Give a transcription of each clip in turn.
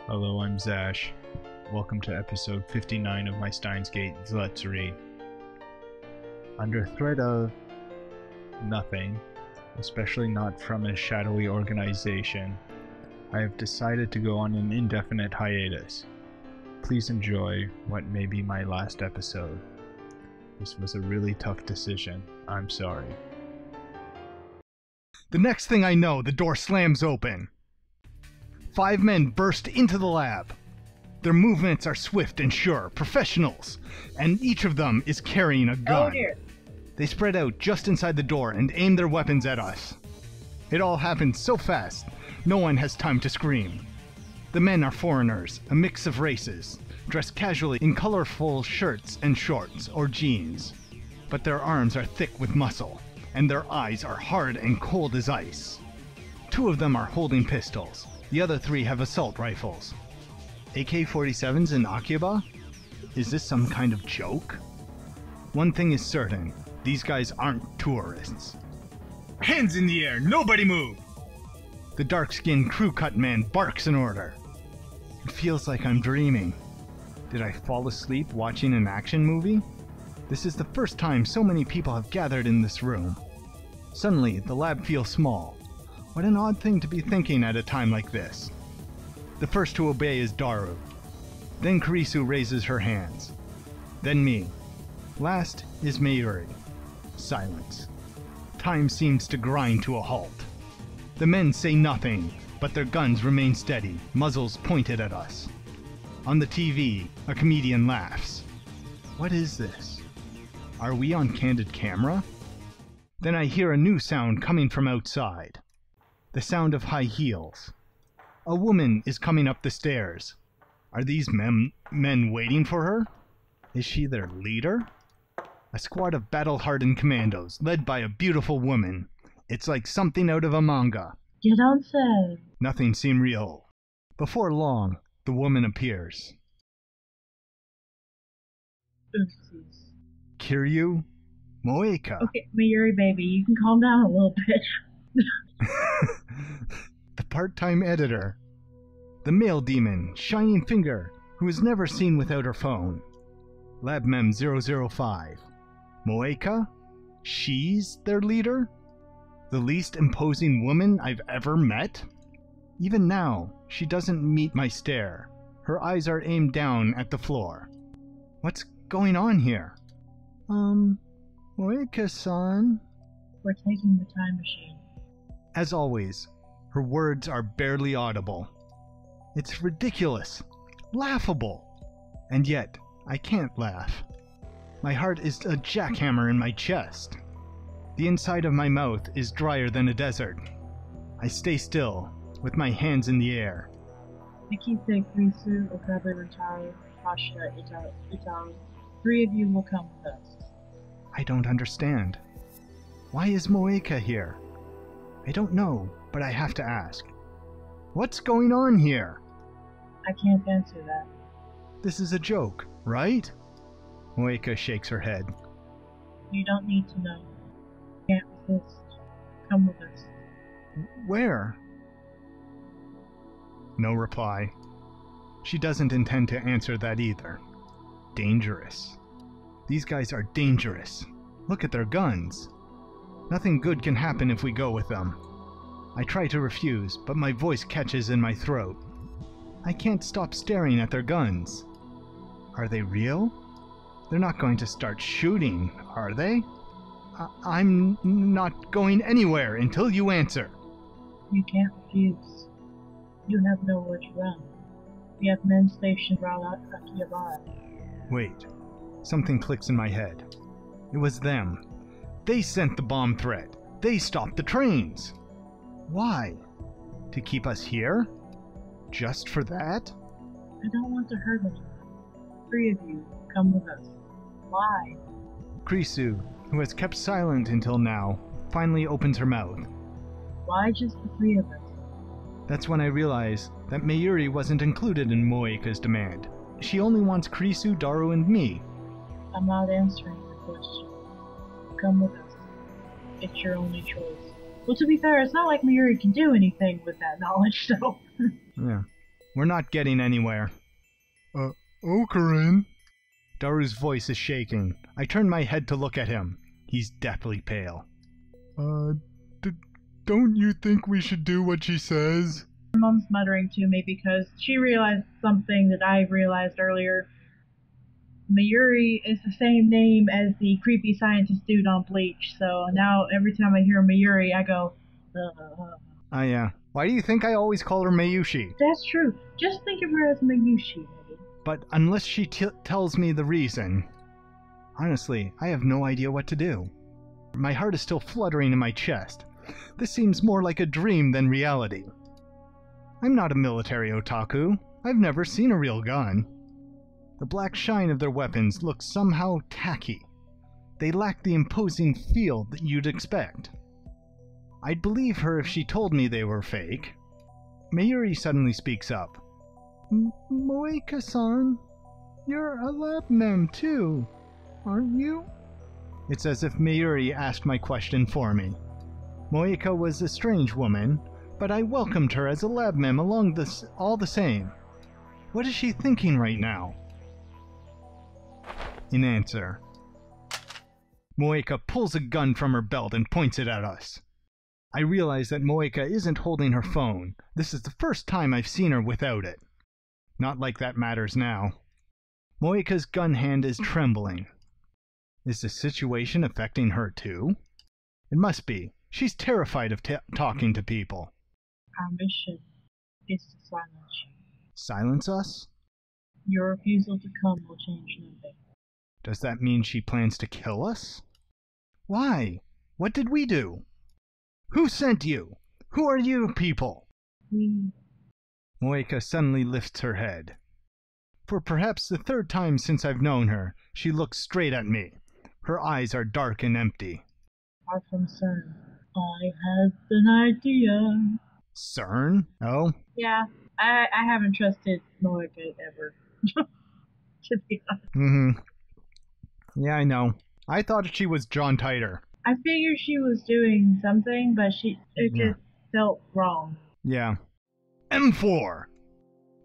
Hello, I'm Zash. Welcome to episode 59 of my Steins Let's Read. Under threat of nothing, especially not from a shadowy organization, I have decided to go on an indefinite hiatus. Please enjoy what may be my last episode. This was a really tough decision. I'm sorry. The next thing I know, the door slams open. 5 men burst into the lab. Their movements are swift and sure, professionals, and each of them is carrying a gun. Oh dear. They spread out just inside the door and aim their weapons at us. It all happens so fast, no one has time to scream. The men are foreigners, a mix of races, dressed casually in colorful shirts and shorts or jeans. But their arms are thick with muscle, and their eyes are hard and cold as ice. 2 of them are holding pistols. The other 3 have assault rifles. AK-47s and Akiba? Is this some kind of joke? One thing is certain, these guys aren't tourists. Hands in the air! Nobody move! The dark-skinned crew-cut man barks an order. It feels like I'm dreaming. Did I fall asleep watching an action movie? This is the first time so many people have gathered in this room. Suddenly, the lab feels small. What an odd thing to be thinking at a time like this. The first to obey is Daru. Then Kurisu raises her hands. Then me. Last is Mayuri. Silence. Time seems to grind to a halt. The men say nothing, but their guns remain steady, muzzles pointed at us. On the TV, a comedian laughs. What is this? Are we on candid camera? Then I hear a new sound coming from outside. The sound of high heels. A woman is coming up the stairs. Are these men waiting for her? Is she their leader? A squad of battle-hardened commandos, led by a beautiful woman. It's like something out of a manga. You don't say. Nothing seemed real. Before long, the woman appears. Oopsies. Kiryu Moeka. Okay, Mayuri baby, you can calm down a little bit. The part-time editor. The male demon, Shining Finger, who is never seen without her phone. LabMem 005. Moeka? She's their leader? The least imposing woman I've ever met? Even now, she doesn't meet my stare. Her eyes are aimed down at the floor. What's going on here? Moeka-san? We're taking the time machine. As always, her words are barely audible. It's ridiculous, laughable, and yet I can't laugh. My heart is a jackhammer in my chest. The inside of my mouth is drier than a desert. I stay still, with my hands in the air. Nikite, Kurisu, Okabe, Rentaro, Hashira, Itaru. 3 of you will come with us. I don't understand. Why is Moeka here? I don't know, but I have to ask. What's going on here? I can't answer that. This is a joke, right? Moeka shakes her head. You don't need to know. Can't resist. Come with us. Where? No reply. She doesn't intend to answer that either. Dangerous. These guys are dangerous. Look at their guns. Nothing good can happen if we go with them. I try to refuse, but my voice catches in my throat. I can't stop staring at their guns. Are they real? They're not going to start shooting, are they? I'm not going anywhere until you answer. You can't refuse. You have nowhere to run. We have men stationed around Akihabara. Wait. Something clicks in my head. It was them. They sent the bomb threat. They stopped the trains. Why? To keep us here? Just for that? I don't want to hurt anyone. 3 of you, come with us. Why? Kurisu, who has kept silent until now, finally opens her mouth. Why just the 3 of us? That's when I realize that Mayuri wasn't included in Moeka's demand. She only wants Kurisu, Daru, and me. I'm not answering your question. Come with us. It's your only choice. Well, to be fair, it's not like Mayuri can do anything with that knowledge, so... Yeah. We're not getting anywhere. Ocarin? Daru's voice is shaking. I turn my head to look at him. He's deathly pale. Don't you think we should do what she says? Mom's muttering to me because she realized something that I realized earlier. Mayuri is the same name as the creepy scientist dude on Bleach, so now every time I hear Mayuri, I go, Why do you think I always call her Mayushi? That's true. Just think of her as Mayushi, maybe. But unless she tells me the reason, honestly, I have no idea what to do. My heart is still fluttering in my chest. This seems more like a dream than reality. I'm not a military otaku. I've never seen a real gun. The black shine of their weapons looks somehow tacky. They lack the imposing feel that you'd expect. I'd believe her if she told me they were fake. Mayuri suddenly speaks up. Moeka-san, you're a lab mem too, aren't you? It's as if Mayuri asked my question for me. Moeka was a strange woman, but I welcomed her as a lab mem all the same. What is she thinking right now? In answer, Moeka pulls a gun from her belt and points it at us. I realize that Moeka isn't holding her phone. This is the first time I've seen her without it. Not like that matters now. Moeka's gun hand is trembling. Is the situation affecting her too? It must be. She's terrified of talking to people. Our mission is to silence you. Silence us? Your refusal to come will change nothing. Does that mean she plans to kill us? Why? What did we do? Who sent you? Who are you people? We... Moeka suddenly lifts her head. For perhaps the third time since I've known her, she looks straight at me. Her eyes are dark and empty. Are from CERN. I had an idea. CERN? Oh? Yeah, I haven't trusted Moeka ever. To be honest. Mm-hmm. Yeah, I know. I thought she was John Titor. I figured she was doing something, but it just felt wrong. Yeah. M4!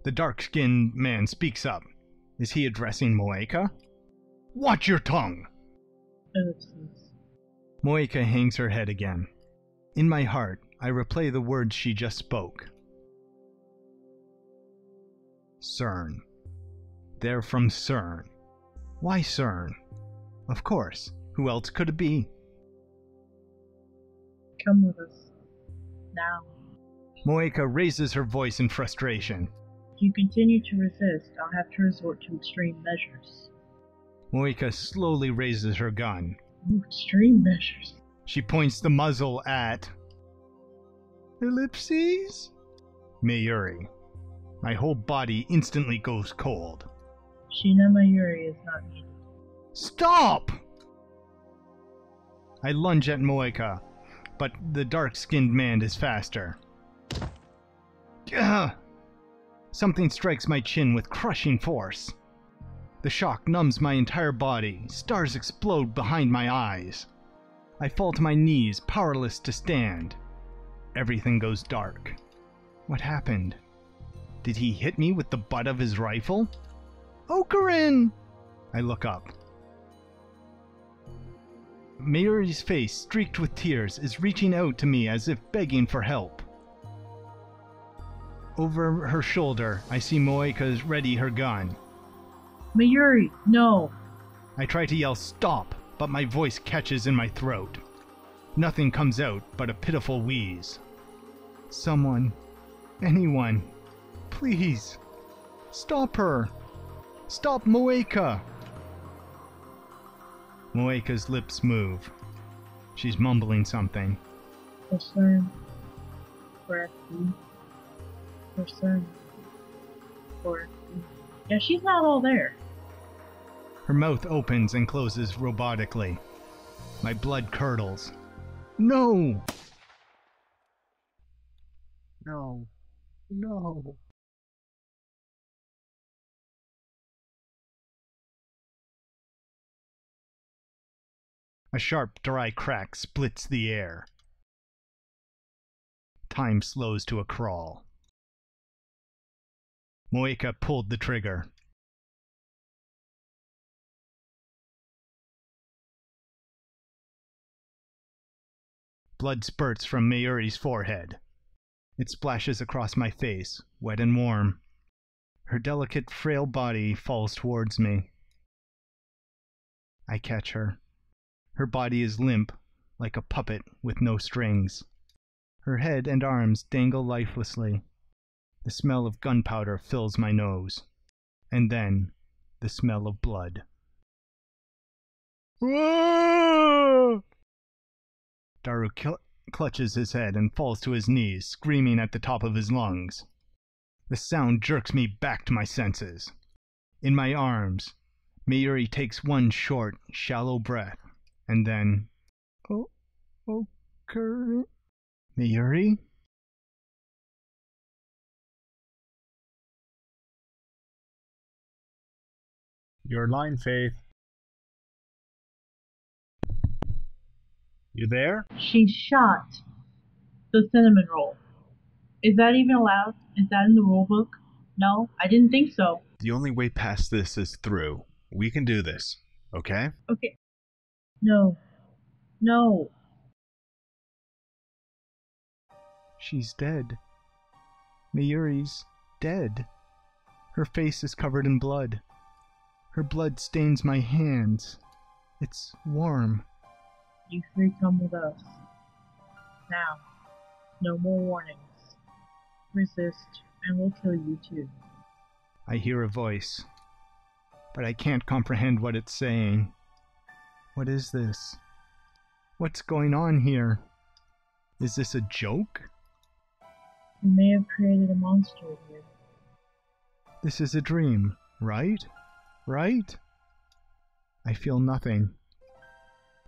The dark-skinned man speaks up. Is he addressing Moeka? Watch your tongue! Oopsies. Moeka hangs her head again. In my heart, I replay the words she just spoke. CERN. They're from CERN. Why CERN? Of course. Who else could it be? Come with us. Now. Moeka raises her voice in frustration. If you continue to resist, I'll have to resort to extreme measures. Moeka slowly raises her gun. Ooh, extreme measures. She points the muzzle at... Ellipses? Mayuri. My whole body instantly goes cold. Shina Mayuri is not needed. Stop! I lunge at Moeka, but the dark-skinned man is faster. Ugh! Something strikes my chin with crushing force. The shock numbs my entire body. Stars explode behind my eyes. I fall to my knees, powerless to stand. Everything goes dark. What happened? Did he hit me with the butt of his rifle? Ocarin! I look up. Mayuri's face, streaked with tears, is reaching out to me as if begging for help. Over her shoulder, I see Moeka ready her gun. Mayuri, no! I try to yell stop, but my voice catches in my throat. Nothing comes out but a pitiful wheeze. Someone, anyone, please, stop her! Stop Moeka! Moeka's lips move. She's mumbling something. Concern. Correctly. Concern. Correctly. Yeah, she's not all there. Her mouth opens and closes robotically. My blood curdles. No! No. No. A sharp, dry crack splits the air. Time slows to a crawl. Moeka pulled the trigger. Blood spurts from Mayuri's forehead. It splashes across my face, wet and warm. Her delicate, frail body falls towards me. I catch her. Her body is limp, like a puppet with no strings. Her head and arms dangle lifelessly. The smell of gunpowder fills my nose. And then, the smell of blood. Whoa! Daru clutches his head and falls to his knees, screaming at the top of his lungs. The sound jerks me back to my senses. In my arms, Mayuri takes one short, shallow breath, and then... Oh, Current... Mayuri? Your line, Faith. You there? She shot the cinnamon roll. Is that even allowed? Is that in the rule book? No, I didn't think so. The only way past this is through. We can do this, okay? Okay. No. No. She's dead. Mayuri's dead. Her face is covered in blood. Her blood stains my hands. It's warm. You three come with us. Now. No more warnings. Resist, and we'll kill you too. I hear a voice, but I can't comprehend what it's saying. What is this? What's going on here? Is this a joke? We may have created a monster here. This is a dream, right? Right? I feel nothing.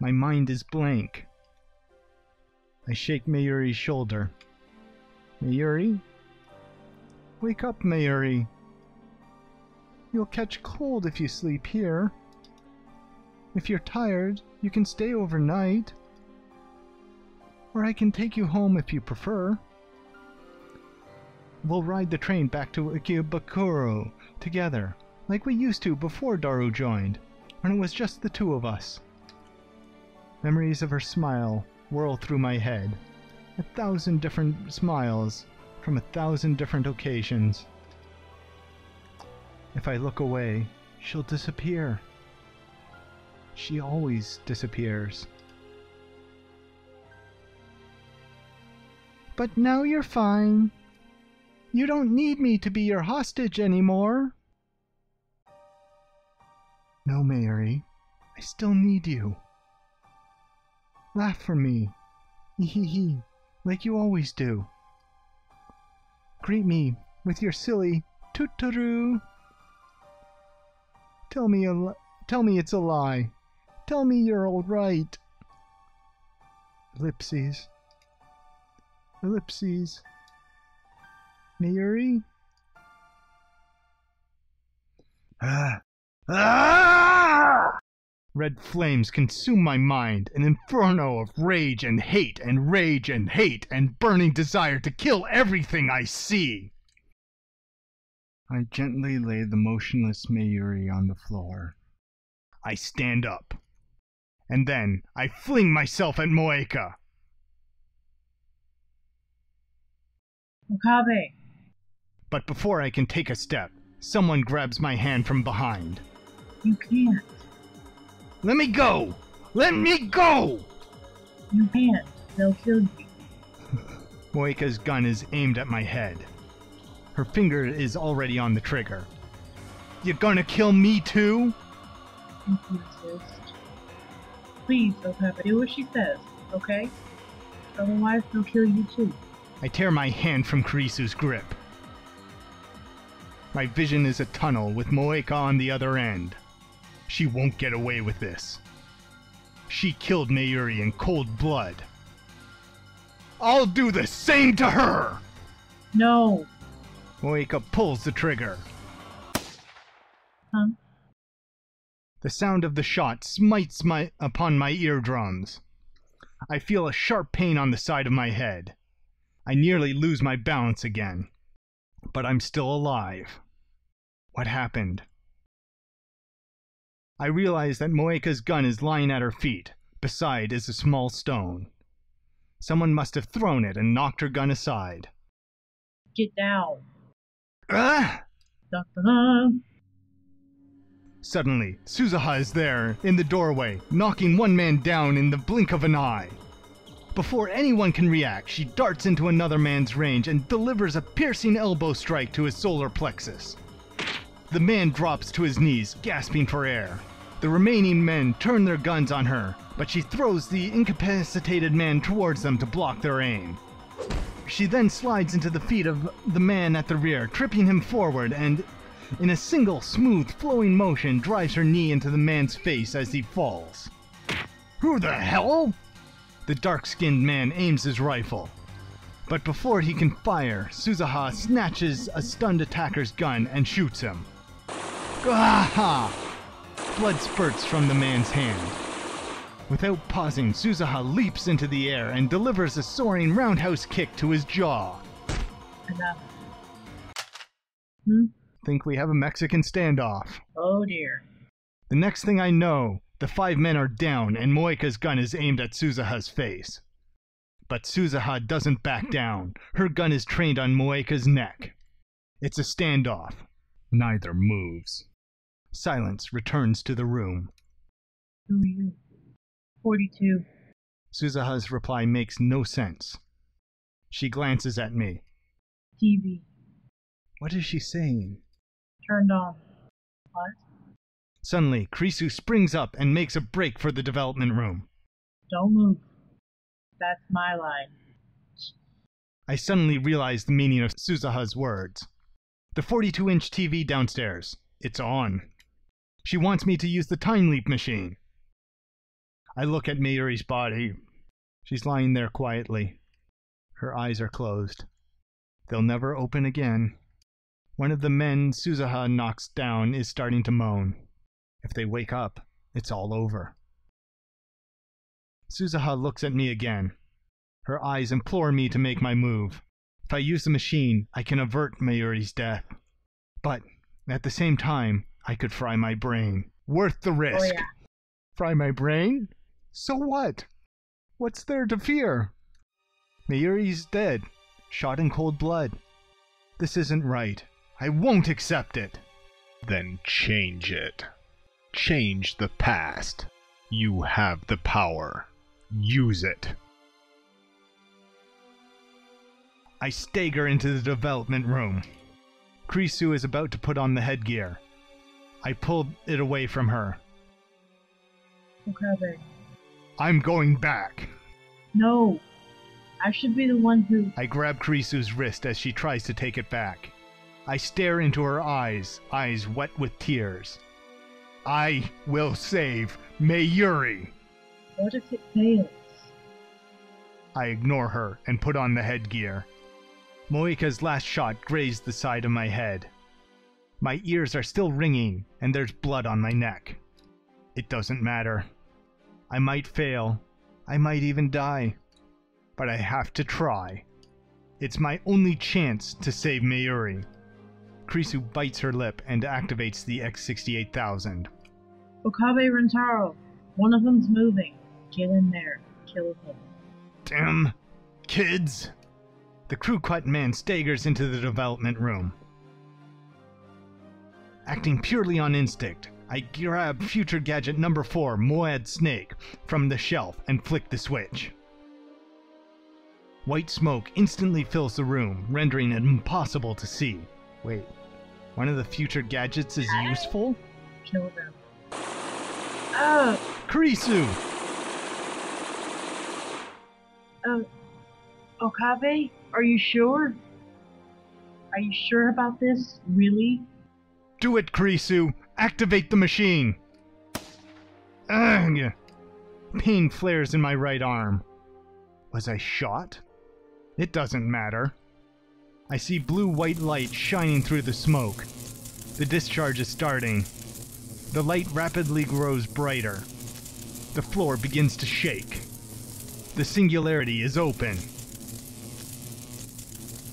My mind is blank. I shake Mayuri's shoulder. Mayuri? Wake up, Mayuri. You'll catch cold if you sleep here. If you're tired, you can stay overnight. Or I can take you home if you prefer. We'll ride the train back to Ikebukuro together, like we used to before Daru joined, when it was just the two of us. Memories of her smile whirl through my head. 1,000 different smiles from 1,000 different occasions. If I look away, she'll disappear. She always disappears. But now you're fine. You don't need me to be your hostage anymore. No, Mayuri. I still need you. Laugh for me. Hee, like you always do. Greet me with your silly toot-toot-oo. Tell me it's a lie. Tell me you're all right. Ellipses. Ellipses. Mayuri? Red flames consume my mind, an inferno of rage and hate and burning desire to kill everything I see. I gently lay the motionless Mayuri on the floor. I stand up. And then I fling myself at Moeka. Okabe. But before I can take a step, someone grabs my hand from behind. You can't. Let me go! Let me go! You can't. They'll kill you. Moeka's gun is aimed at my head. Her finger is already on the trigger. You gonna kill me too? If you insist. Please, Okabe, do what she says, okay? Otherwise, they'll kill you too. I tear my hand from Kurisu's grip. My vision is a tunnel with Moeka on the other end. She won't get away with this. She killed Mayuri in cold blood. I'll do the same to her! No. Moeka pulls the trigger. Huh? The sound of the shot smites upon my eardrums. I feel a sharp pain on the side of my head. I nearly lose my balance again. But I'm still alive. What happened? I realize that Moeka's gun is lying at her feet. Beside is a small stone. Someone must have thrown it and knocked her gun aside. Get down. Ah! Dun, dun, dun. Suddenly, Suzuha is there, in the doorway, knocking one man down in the blink of an eye. Before anyone can react, she darts into another man's range and delivers a piercing elbow strike to his solar plexus. The man drops to his knees, gasping for air. The remaining men turn their guns on her, but she throws the incapacitated man towards them to block their aim. She then slides into the feet of the man at the rear, tripping him forward, and in a single smooth flowing motion drives her knee into the man's face as he falls. Who the hell? The dark-skinned man aims his rifle. But before he can fire, Suzuha snatches a stunned attacker's gun and shoots him. Gah! Blood spurts from the man's hand. Without pausing, Suzuha leaps into the air and delivers a soaring roundhouse kick to his jaw. Enough. Think we have a Mexican standoff. Oh dear. The next thing I know, the 5 men are down and Moeka's gun is aimed at Suzuha's face. But Suzuha doesn't back down. Her gun is trained on Moeka's neck. It's a standoff. Neither moves. Silence returns to the room. Who are you? 42. Suzuha's reply makes no sense. She glances at me. TV. What is she saying? Turned on. What? Suddenly, Krisu springs up and makes a break for the development room. Don't move. That's my line. I suddenly realize the meaning of Suzuha's words. The 42-inch TV downstairs. It's on. She wants me to use the time leap machine. I look at Mayuri's body. She's lying there quietly. Her eyes are closed. They'll never open again. One of the men Suzuha knocks down is starting to moan. If they wake up, it's all over. Suzuha looks at me again. Her eyes implore me to make my move. If I use the machine, I can avert Mayuri's death. But, at the same time, I could fry my brain. Worth the risk. Oh yeah. Fry my brain? So what? What's there to fear? Mayuri's dead. Shot in cold blood. This isn't right. I won't accept it. Then change it. Change the past. You have the power. Use it. I stagger into the development room. Krisu is about to put on the headgear. I pull it away from her. Okay. I'm going back. No. I should be the one who... I grab Krisu's wrist as she tries to take it back. I stare into her eyes wet with tears. I will save Mayuri. What if it fails? I ignore her and put on the headgear. Moeka's last shot grazed the side of my head. My ears are still ringing, and there's blood on my neck. It doesn't matter. I might fail. I might even die. But I have to try. It's my only chance to save Mayuri. Krisu bites her lip and activates the X-68000. Okabe Rentaro. One of them's moving. Get in there. Kill him. Damn kids! The crew cut man staggers into the development room. Acting purely on instinct, I grab future gadget number 4, Moed Snake, from the shelf and flick the switch. White smoke instantly fills the room, rendering it impossible to see. Wait, one of the future gadgets is useful? Kill them. Oh! Krisu! Okabe? Are you sure? Are you sure about this? Really? Do it, Krisu! Activate the machine! Ugh! Pain flares in my right arm. Was I shot? It doesn't matter. I see blue-white light shining through the smoke. The discharge is starting. The light rapidly grows brighter. The floor begins to shake. The singularity is open.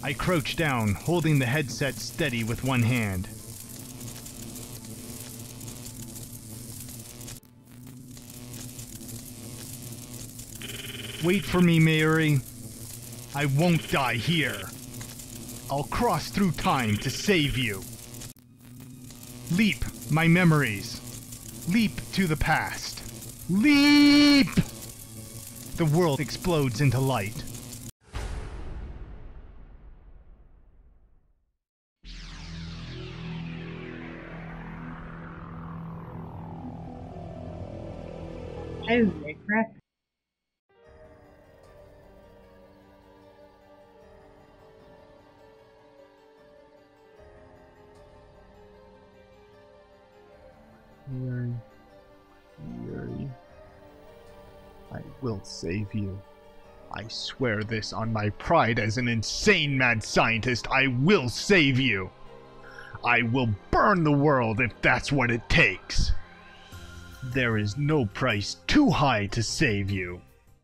I crouch down, holding the headset steady with one hand. Wait for me, Mayuri. I won't die here. I'll cross through time to save you. Leap, my memories. Leap to the past. Leap! The world explodes into light. Holy crap. Yuri, I will save you. I swear this on my pride as an insane mad scientist. I will save you. I will burn the world if that's what it takes. There is no price too high to save you.